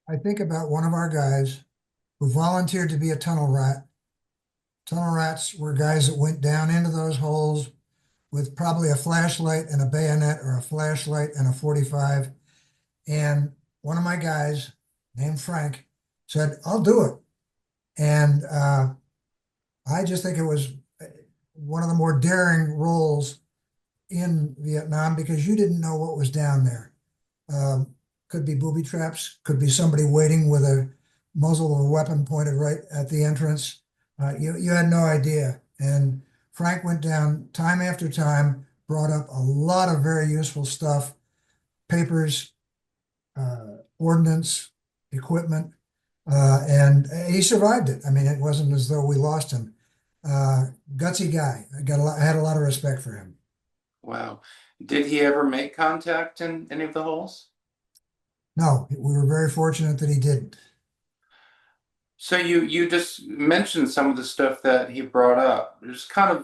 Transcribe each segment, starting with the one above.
I think about one of our guys who volunteered to be a tunnel rat. Tunnel rats were guys that went down into those holes with probably a flashlight and a bayonet or a flashlight and a 45. And one of my guys named Frank said, I'll do it. And I just think it was one of the more daring roles in Vietnam because you didn't know what was down there. Could be booby traps, could be somebody waiting with a muzzle of a weapon pointed right at the entrance. You had no idea. And Frank went down time after time, brought up a lot of very useful stuff, papers, ordnance, equipment, and he survived it. I mean, it wasn't as though we lost him. Gutsy guy. I had a lot of respect for him. Wow. Did he ever make contact in any of the holes? No, we were very fortunate that he didn't. So you just mentioned some of the stuff that he brought up. Just kind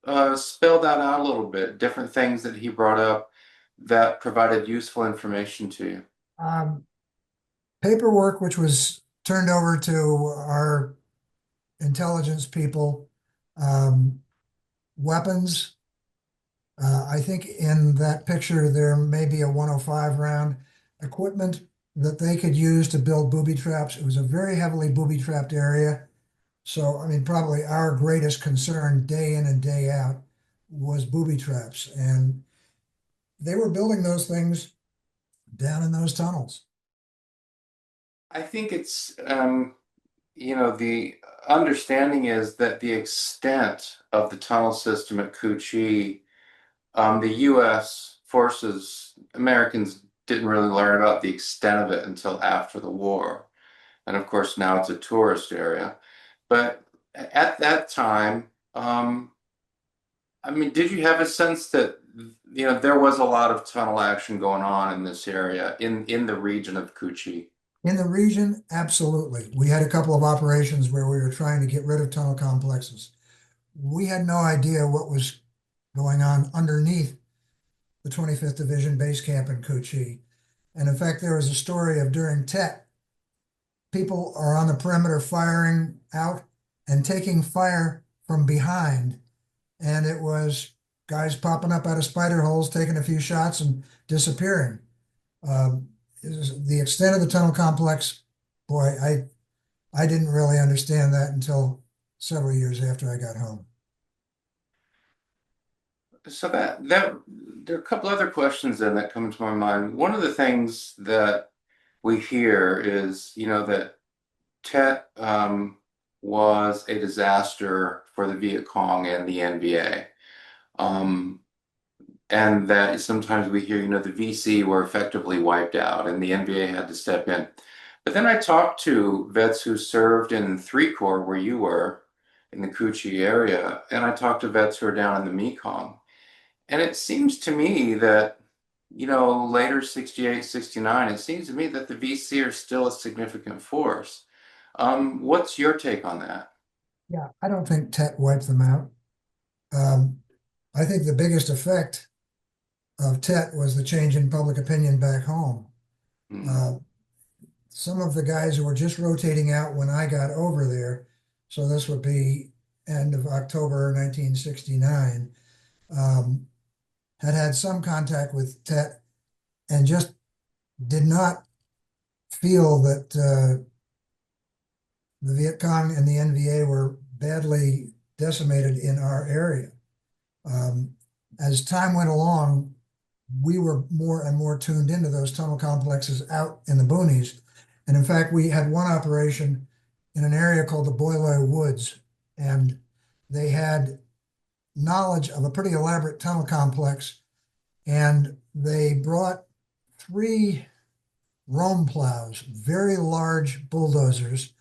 of spell that out a little bit, different things that he brought up that provided useful information to you. Um, Paperwork, which was turned over to our intelligence people, um, weapons. I think in that picture there may be a 105 round equipment that they could use to build booby traps. It was a very heavily booby trapped area. So, I mean, probably our greatest concern day in and day out was booby traps. And they were building those things down in those tunnels. I think the understanding is that the extent of the tunnel system at Cu Chi, the U.S. forces, Americans didn't really learn about the extent of it until after the war. And of course, now it's a tourist area. But at that time, I mean, did you have a sense that there was a lot of tunnel action going on in this area, in the region of Cu Chi? In the region, absolutely. We had a couple of operations where we were trying to get rid of tunnel complexes. We had no idea what was going on underneath the 25th Division base camp in Cu Chi. And in fact, there was a story of during Tet, people are on the perimeter firing out and taking fire from behind. And it was guys popping up out of spider holes, taking a few shots and disappearing. Um, the extent of the tunnel complex, boy, I didn't really understand that until several years after I got home. So that there are a couple other questions then that come to my mind. One of the things that we hear is, that Tet was a disaster for the Viet Cong and the NVA. Um, and that sometimes we hear, the VC were effectively wiped out and the NBA had to step in. But then I talked to vets who served in 3 Corps where you were in the Cu Chi area, and I talked to vets who are down in the Mekong. And it seems to me that, later 68, 69, it seems to me that the VC are still a significant force. What's your take on that? Yeah, I don't think Tet wiped them out. Um, I think the biggest effect of Tet was the change in public opinion back home. Hmm. Uh, some of the guys who were just rotating out when I got over there, so this would be end of October 1969, um, had had some contact with Tet and just did not feel that the Viet Cong and the NVA were badly decimated in our area. Um, as time went along, we were more and more tuned into those tunnel complexes out in the boonies. And in fact, we had one operation in an area called the Boileau Woods, and they had knowledge of a pretty elaborate tunnel complex, and they brought 3 Rome plows, very large bulldozers,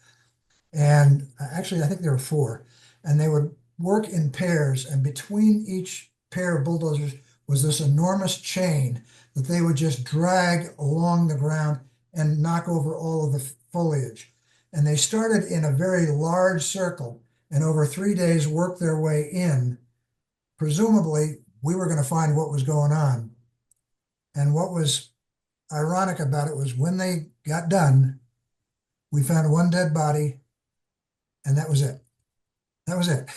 and actually, I think there were 4, and they would work in pairs, and between each pair of bulldozers was this enormous chain that they would just drag along the ground and knock over all of the foliage. And they started in a very large circle and over 3 days worked their way in. Presumably, we were going to find what was going on. And what was ironic about it was when they got done, We found one dead body, and that was it. That was it.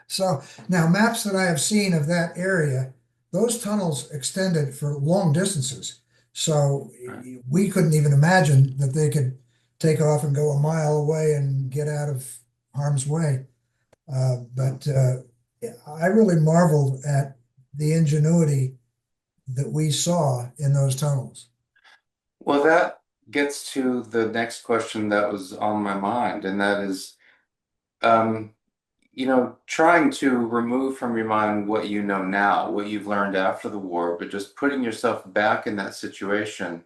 So now maps that I have seen of that area, those tunnels extended for long distances. So Right. we couldn't even imagine that they could take off and go a mile away and get out of harm's way. But I really marveled at the ingenuity that we saw in those tunnels. Well, that gets to the next question that was on my mind, and that is, um, trying to remove from your mind what you know now, what you've learned after the war, but just putting yourself back in that situation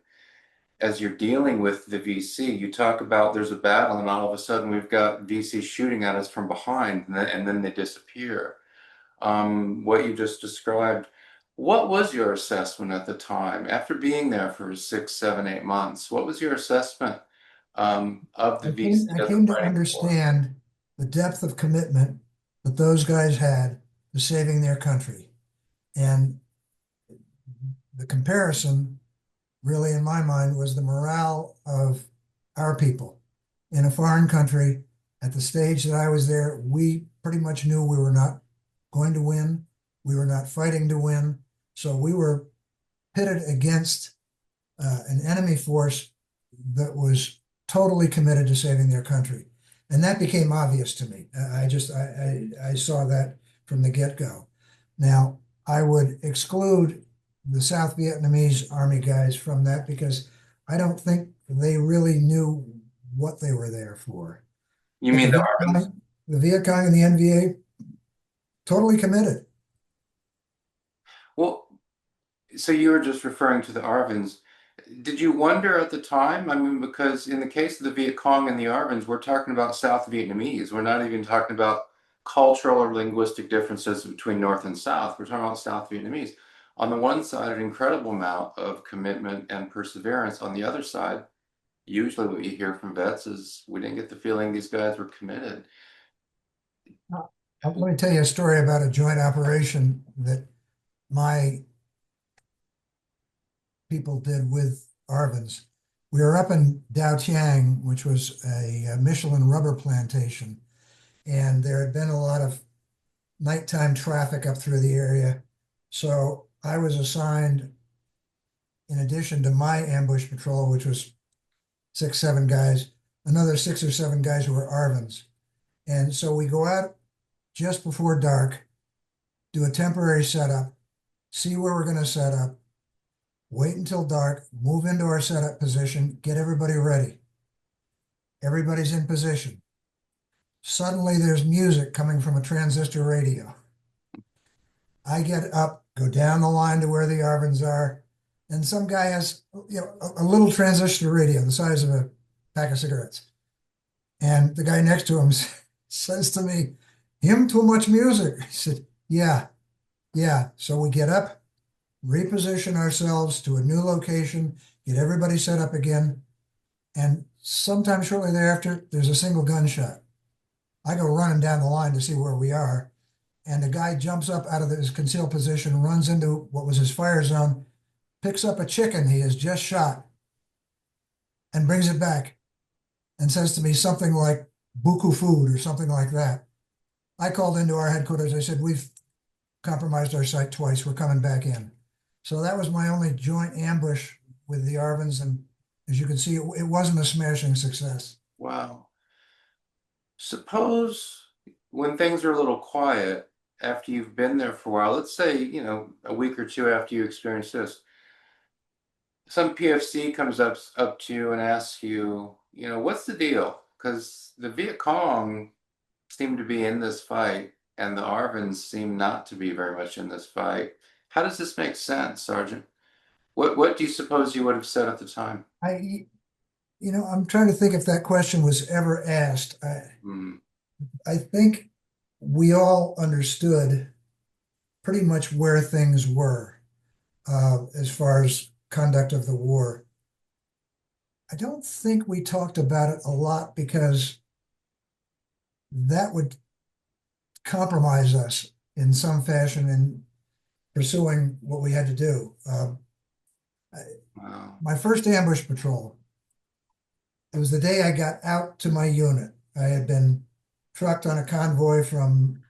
as you're dealing with the VC. You talk about there's a battle, and all of a sudden we've got VC shooting at us from behind, and then they disappear. What you just described. What was your assessment at the time after being there for 6, 7, 8 months? What was your assessment of the VC I of the came to fighting force? understand the depth of commitment that those guys had to saving their country. And the comparison, really, in my mind, was the morale of our people in a foreign country. At the stage that I was there, we pretty much knew we were not going to win. We were not fighting to win. So we were pitted against an enemy force that was totally committed to saving their country. And that became obvious to me. I saw that from the get-go. Now, I would exclude the South Vietnamese army guys from that because I don't think they really knew what they were there for. You But mean the Arvins? The Viet Cong and the NVA, totally committed. Well, so you were just referring to the Arvins. Did you wonder at the time? I mean, because in the case of the Viet Cong and the Arvins, we're talking about South Vietnamese. We're not even talking about cultural or linguistic differences between North and South. We're talking about South Vietnamese. On the one side, an incredible amount of commitment and perseverance. On the other side, usually what you hear from vets is we didn't get the feeling these guys were committed. Let me tell you a story about a joint operation that my people did with Arvins. We were up in Dao Chiang, which was a Michelin rubber plantation, and there had been a lot of nighttime traffic up through the area. So I was assigned, in addition to my ambush patrol, which was 6, 7 guys, another 6 or 7 guys who were Arvins. And so we go out just before dark, do a temporary setup, see where we're going to set up, wait until dark, move into our setup position, get everybody ready. Everybody's in position. Suddenly there's music coming from a transistor radio. I get up, go down the line to where the Arvins are, and some guy has a little transistor radio the size of a pack of cigarettes. And the guy next to him says to me, "Him too much music." I said, "Yeah, yeah." So we get up, reposition ourselves to a new location, get everybody set up again. And sometime shortly thereafter, there's a single gunshot. I go running down the line to see where we are. And the guy jumps up out of his concealed position, runs into what was his fire zone, picks up a chicken he has just shot, and brings it back and says to me something like "buku food" or something like that. I called into our headquarters. I said, "We've compromised our site twice. We're coming back in." So that was my only joint ambush with the Arvins. And as you can see, it wasn't a smashing success. Wow. Suppose when things are a little quiet after you've been there for a while, let's say, a week or two after you experience this, some PFC comes up to you and asks you, what's the deal? Because the Viet Cong seem to be in this fight, and the Arvins seem not to be very much in this fight. How does this make sense, Sergeant? What do you suppose you would have said at the time? I, I'm trying to think if that question was ever asked. Hmm. I think we all understood pretty much where things were as far as conduct of the war. I don't think we talked about it a lot because that would compromise us in some fashion in pursuing what we had to do. Wow. My first ambush patrol, It was the day I got out to my unit. I had been trucked on a convoy from,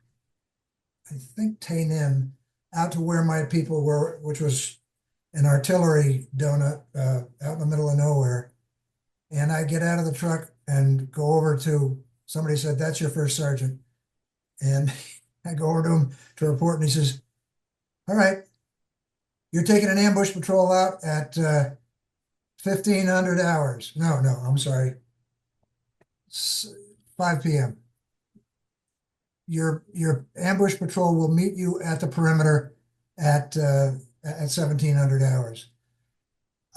I think, Tay Ninh out to where my people were, which was an artillery donut out in the middle of nowhere. And I get out of the truck and go over to somebody said, "That's your first sergeant." And I go over to him to report, and he says, "All right, you're taking an ambush patrol out at 1500 hours." No, no, I'm sorry. 5 p.m. Your ambush patrol will meet you at the perimeter at 1700 hours.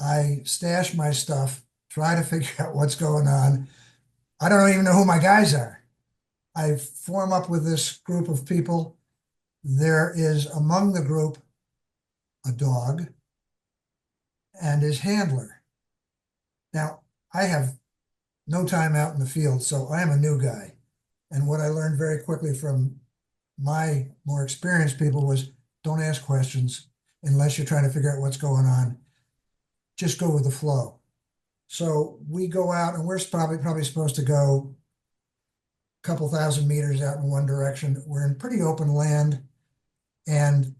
I stash my stuff, try to figure out what's going on. I don't even know who my guys are. I form up with this group of people. There is among the group a dog and his handler. Now, I have no time out in the field, so I am a new guy. And what I learned very quickly from my more experienced people was don't ask questions unless you're trying to figure out what's going on. Just go with the flow. So we go out, and we're probably supposed to go a couple thousand meters out in one direction. We're in pretty open land, and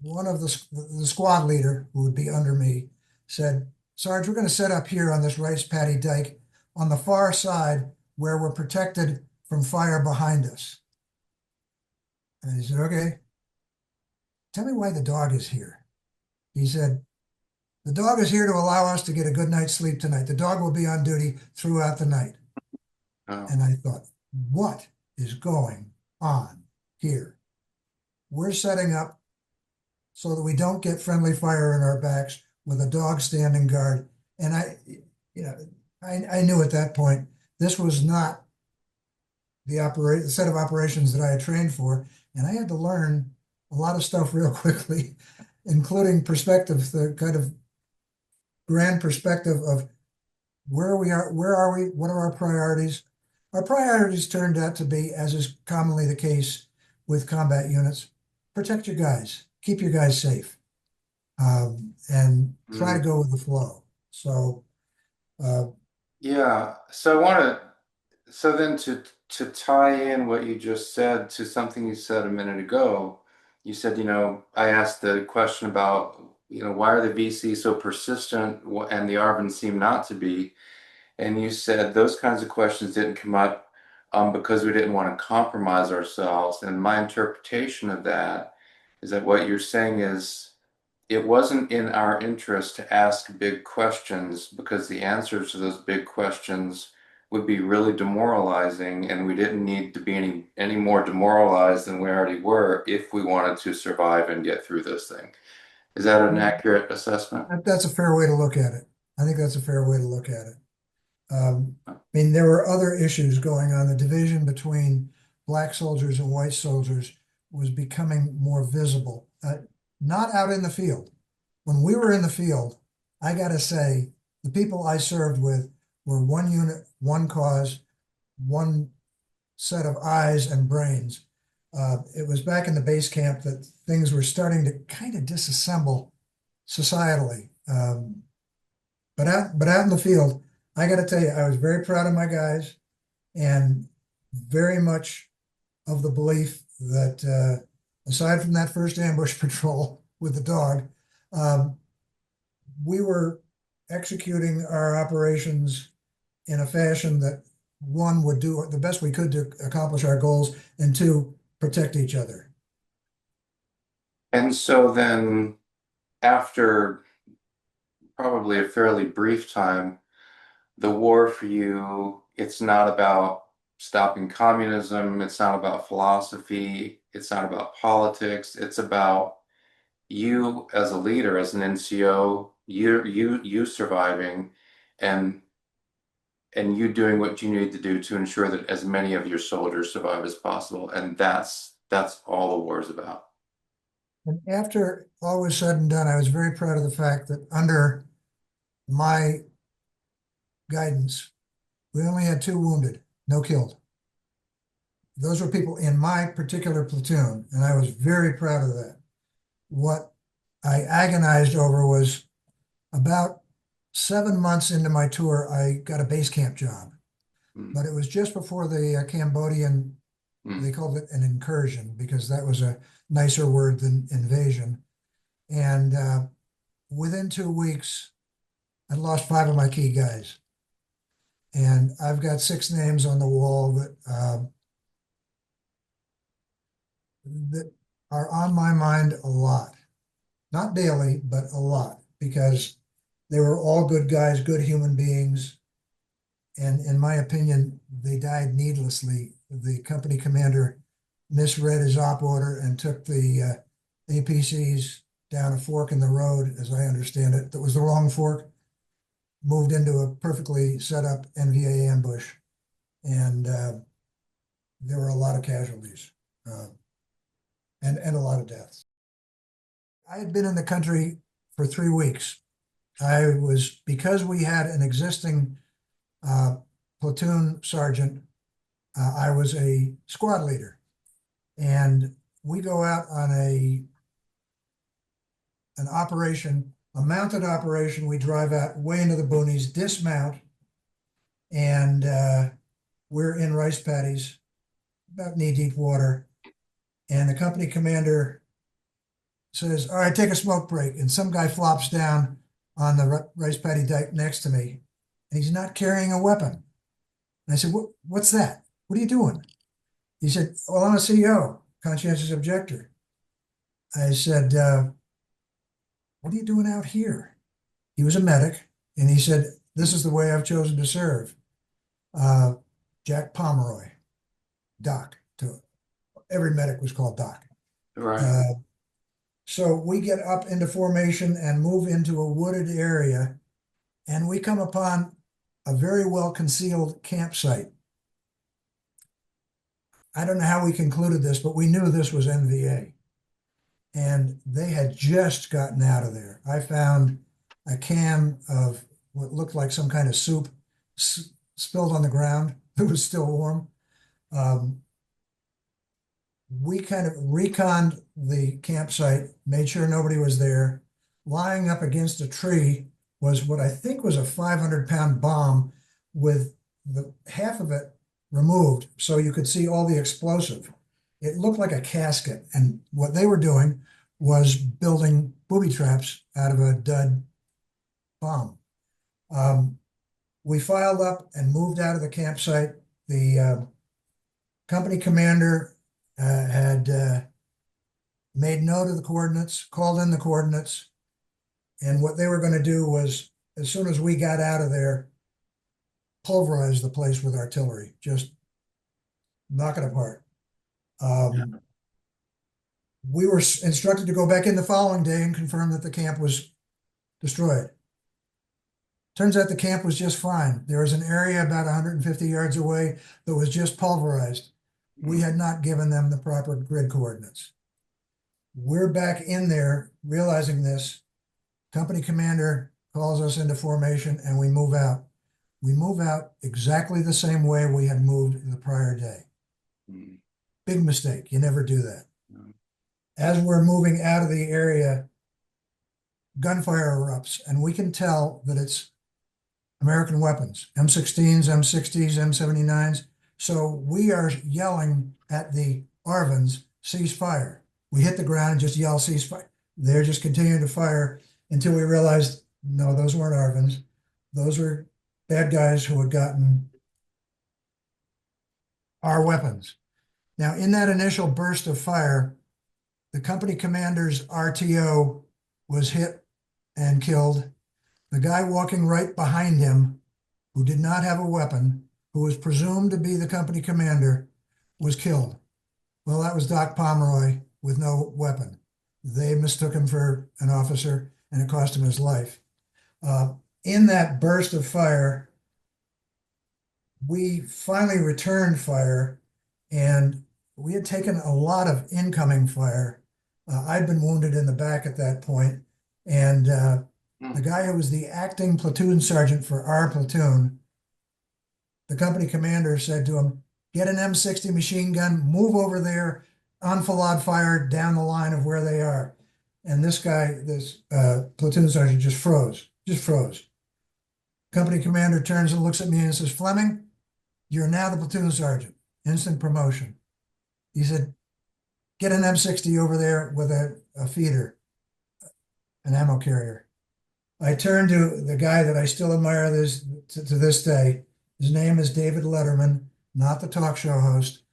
one of the squad leader, who would be under me, said, "Sarge, we're going to set up here on this rice paddy dike on the far side where we're protected from fire behind us." And he said, "Okay, tell me why the dog is here." He said, "The dog is here to allow us to get a good night's sleep tonight. The dog will be on duty throughout the night." Oh. And I thought, what is going on here? We're setting up so that we don't get friendly fire in our backs with a dog standing guard. And I knew at that point, this was not the set of operations that I had trained for. And I had to learn a lot of stuff real quickly, including perspective, the kind of grand perspective of where we are, what are our priorities? Our priorities turned out to be, as is commonly the case with combat units, protect your guys, keep your guys safe, and try to go with the flow. So, Yeah. So I want to, so then to tie in what you just said to something you said a minute ago, you said, I asked the question about, why are the VC so persistent and the ARVN seem not to be? And you said those kinds of questions didn't come up because we didn't want to compromise ourselves. And my interpretation of that is that what you're saying is it wasn't in our interest to ask big questions because the answers to those big questions would be really demoralizing, and we didn't need to be any more demoralized than we already were if we wanted to survive and get through this thing. Is that an accurate assessment? that's a fair way to look at it. I think that's a fair way to look at it. I mean, there were other issues going on. The division between black soldiers and white soldiers was becoming more visible, not out in the field. When we were in the field, I got to say, the people I served with were one unit, one cause, one set of eyes and brains. It was back in the base camp that things were starting to kind of disassemble societally. But out in the field, I got to tell you, I was very proud of my guys and very much of the belief that aside from that first ambush patrol with the dog, we were executing our operations in a fashion that, one, would do the best we could to accomplish our goals, and two, protect each other. And so then, after probably a fairly brief time, the war for you, it's not about stopping communism, it's not about philosophy, it's not about politics, it's about you as a leader, as an NCO, you surviving and you doing what you need to do to ensure that as many of your soldiers survive as possible. And that's all the war is about. And after all was said and done, I was very proud of the fact that under my guidance, we only had 2 wounded, no killed. Those were people in my particular platoon, and I was very proud of that. What I agonized over was about 7 months into my tour, I got a base camp job, Mm, but it was just before the Cambodian, mm. they called it an incursion because that was a nicer word than invasion. And within 2 weeks, I lost five of my key guys. And I've got six names on the wall that are on my mind a lot. Not daily, but a lot, because they were all good guys, good human beings. And in my opinion, they died needlessly. The company commander misread his op order and took the APCs down a fork in the road, as I understand it. That was the wrong fork, moved into a perfectly set up NVA ambush. And there were a lot of casualties uh, and a lot of deaths. I had been in the country for 3 weeks. Because we had an existing uh, platoon sergeant, I was a squad leader. And we go out on an operation, a mounted operation. We drive out way into the boonies, dismount, and we're in rice paddies, about knee-deep water. And the company commander says, "All right, take a smoke break." And some guy flops down on the rice paddy dike next to me, and he's not carrying a weapon. And I said, "What's that? What are you doing?" He said, "Well, I'm a CO, conscientious objector." I said, "What are you doing out here?" He was a medic, and he said, "This is the way I've chosen to serve." Uh, Jack Pomeroy, Doc. To every medic was called Doc. Right. Uh, so we get up into formation and move into a wooded area, and we come upon a very well concealed campsite. I don't know how we concluded this, but we knew this was NVA. And they had just gotten out of there. I found a can of what looked like some kind of soup spilled on the ground. It was still warm. Um, we kind of reconned the campsite, made sure nobody was there. Lying up against a tree was what I think was a 500-pound bomb with the half of it removed so you could see all the explosive. It looked like a casket, and what they were doing was building booby traps out of a dud bomb. We filed up and moved out of the campsite. The company commander had made note of the coordinates, called in the coordinates, and what they were going to do was, as soon as we got out of there, pulverize the place with artillery, just knock it apart. We were instructed to go back in the following day and confirm that the camp was destroyed. Turns out the camp was just fine. There was an area about 150 yards away that was just pulverized. We had not given them the proper grid coordinates. We're back in there realizing this. Company commander calls us into formation and we move out. We move out exactly the same way we had moved the prior day. Mm. Big mistake. You never do that. No. As we're moving out of the area, gunfire erupts, and we can tell that it's American weapons, M16s, M60s, M79s. So we are yelling at the ARVNs, cease fire. We hit the ground and just yell, cease fire. They're just continuing to fire until we realized, no, those weren't ARVNs. Those were bad guys who had gotten our weapons. Now, in that initial burst of fire, the company commander's RTO was hit and killed. The guy walking right behind him, who did not have a weapon, who was presumed to be the company commander, was killed. Well, that was Doc Pomeroy with no weapon. They mistook him for an officer, and it cost him his life. In that burst of fire, we finally returned fire, and we had taken a lot of incoming fire. I'd been wounded in the back at that point, and the guy who was the acting platoon sergeant for our platoon, the company commander said to him, "Get an M60 machine gun, move over there, enfilade fire down the line of where they are." And this guy, this platoon sergeant just froze. Company commander turns and looks at me and says, Fleming, you're now the platoon sergeant. Instant promotion. He said, get an M60 over there with a feeder, an ammo carrier. I turned to the guy that I still admire to this day. His name is David Letterman, not the talk show host.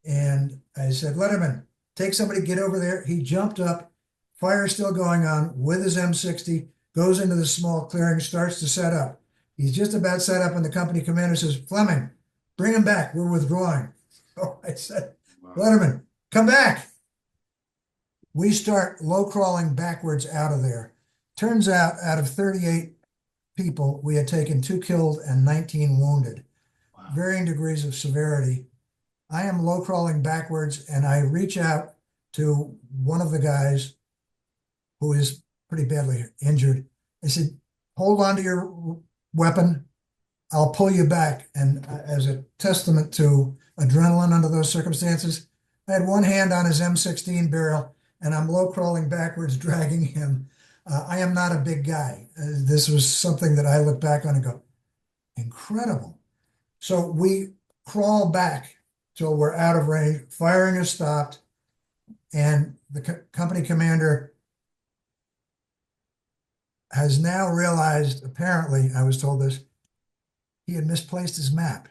And I said, Letterman, take somebody, get over there. He jumped up, fire still going on with his M60, goes into the small clearing, starts to set up. He's just about set up, and the company commander says, Fleming, bring him back. We're withdrawing. So I said, Letterman, come back. We start low crawling backwards out of there. Turns out of 38 people, we had taken 2 killed and 19 wounded, varying degrees of severity. I am low crawling backwards, and I reach out to one of the guys who is pretty badly injured. I said, hold on to your weapon. I'll pull you back. And as a testament to adrenaline under those circumstances, I had one hand on his M16 barrel, and I'm low crawling backwards, dragging him. I am not a big guy. This was something that I look back on and go, incredible. So we crawl back till we're out of range. Firing has stopped, and the company commander has now realized, apparently, I was told this, he had misplaced his map.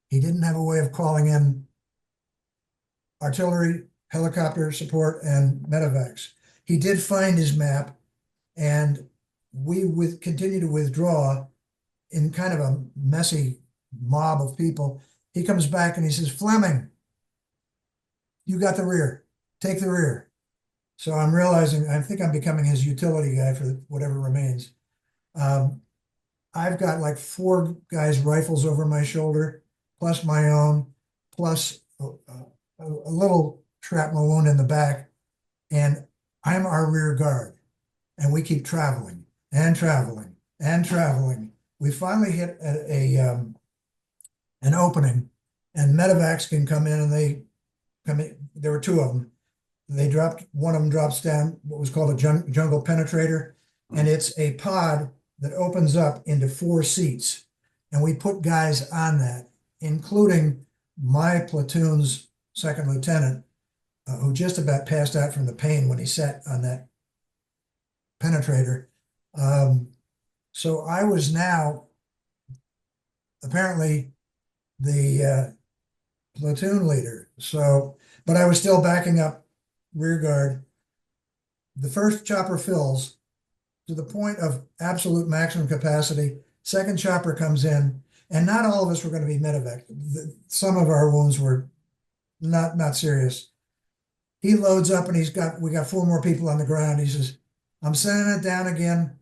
He didn't have a way of calling in artillery, helicopter support, and medevacs. He did find his map, and we would continue to withdraw in kind of a messy mob of people. He comes back and he says, Fleming, you got the rear. Take the rear. So I'm realizing, I think I'm becoming his utility guy for whatever remains. I've got like 4 guys' rifles over my shoulder, plus my own, plus a little shrapnel wound in the back. And I'm our rear guard. And we keep traveling and traveling and traveling. We finally hit an opening, and medevacs can come in, and they come in. There were 2 of them. One of them drops down what was called a jungle penetrator, and it's a pod that opens up into 4 seats. And we put guys on that, including my platoon's second lieutenant, who just about passed out from the pain when he sat on that penetrator. So I was now apparently the platoon leader. So, but I was still backing up rear guard. The first chopper fills to the point of absolute maximum capacity. Second chopper comes in, and not all of us were going to be medevac. Some of our wounds were not serious. He loads up, and we got 4 more people on the ground. He says, I'm sending it down again.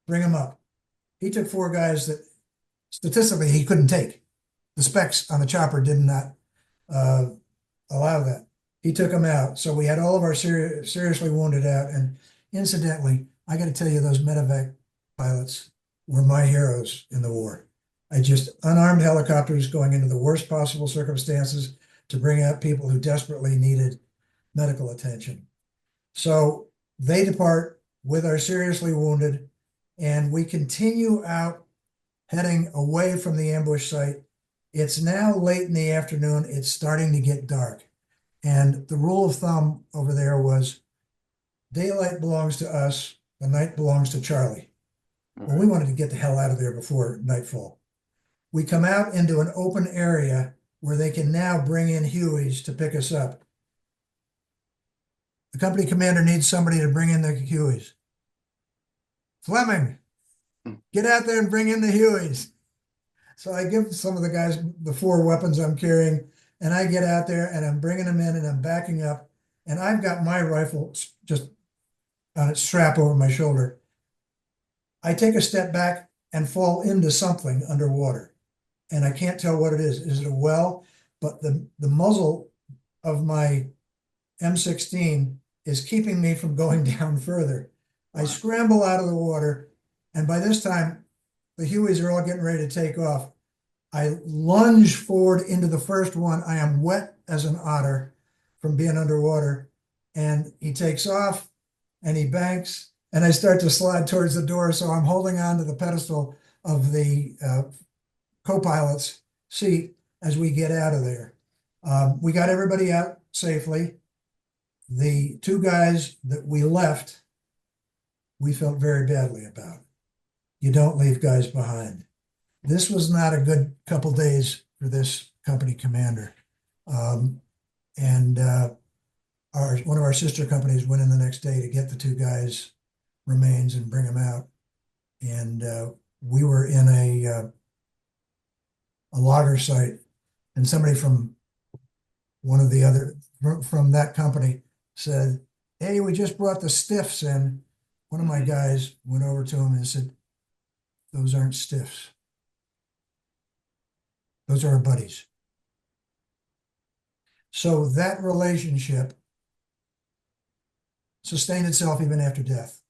Bring him up. He took 4 guys that statistically he couldn't take. The specs on the chopper did not allow that. He took them out. So we had all of our seriously wounded out. And incidentally, I got to tell you, those medevac pilots were my heroes in the war. I just unarmed helicopters going into the worst possible circumstances to bring out people who desperately needed medical attention. So they depart with our seriously wounded, and we continue out heading away from the ambush site. It's now late in the afternoon. It's starting to get dark. And the rule of thumb over there was daylight belongs to us, the night belongs to Charlie. Well, we wanted to get the hell out of there before nightfall. We come out into an open area where they can now bring in Hueys to pick us up. The company commander needs somebody to bring in the Hueys. Fleming, get out there and bring in the Hueys. So I give some of the guys the 4 weapons I'm carrying, and I get out there and I'm bringing them in and I'm backing up, and I've got my rifle just on its strap over my shoulder. I take a step back and fall into something underwater, and I can't tell what it is. Is it a well? But the muzzle of my M16 is keeping me from going down further. I scramble out of the water, and by this time, the Hueys are all getting ready to take off. I lunge forward into the first one. I am wet as an otter from being underwater, and he takes off, and he banks, and I start to slide towards the door, so I'm holding on to the pedestal of the co-pilot's seat as we get out of there. We got everybody out safely. The two guys that we left, we felt very badly about. You don't leave guys behind. This was not a good couple days for this company commander. And one of our sister companies went in the next day to get the two guys' remains and bring them out. And we were in a logger site, and somebody from one of the other from that company said, "Hey, we just brought the stiffs in." One of my guys went over to him and said, "Those aren't stiffs. Those are our buddies." So that relationship sustained itself even after death.